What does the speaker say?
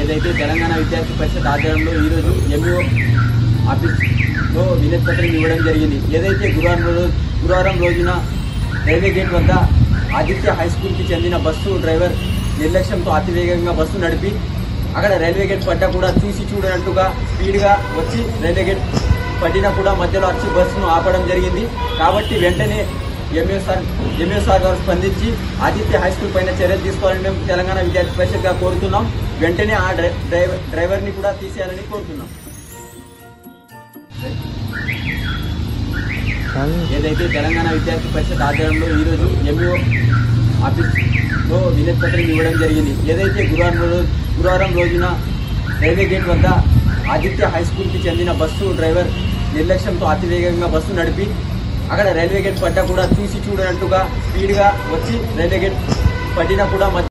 ఏదైతే తెలంగాణ విద్యార్థి పరిషత్ ఆధ్వర్యంలో ఈరోజు ఎంఈఓ ఆఫీస్లో వినతి పత్రం ఇవ్వడం జరిగింది. ఏదైతే గురువారం రోజున రైల్వే గేట్ వద్ద ఆదిత్య హై స్కూల్కి చెందిన బస్సు డ్రైవర్ నిర్లక్ష్యంతో అతివేగంగా బస్సు నడిపి అక్కడ రైల్వే గేట్ పడ్డా కూడా చూసి చూడనట్టుగా స్పీడ్గా వచ్చి రైల్వే గేట్ పడినా కూడా మధ్యలో వచ్చి బస్సును ఆపడం జరిగింది. కాబట్టి వెంటనే ఎంఏ సార్ గారు స్పందించి ఆదిత్య హై స్కూల్ పైన చర్యలు తీసుకోవాలని మేము తెలంగాణ విద్యార్థి పరిషత్గా కోరుతున్నాం. వెంటనే ఆ డ్రైవర్ని కూడా తీసేయాలని కోరుతున్నాం. ఏదైతే తెలంగాణ విద్యార్థి పరిషత్ ఆధ్వర్యంలో ఈరోజు ఎంఈఓ ఆఫీస్లో వినతి పత్రం ఇవ్వడం జరిగింది. ఏదైతే గురువారం రోజున రైల్వే గేట్ వద్ద ఆదిత్య హై స్కూల్కి చెందిన బస్సు డ్రైవర్ నిర్లక్ష్యంతో అతివేగంగా బస్సు నడిపి అక్కడ రైల్వే గేట్ పడ్డా కూడా చూసి చూడనట్టుగా స్పీడ్గా వచ్చి రైల్వే గేట్ పడినా కూడా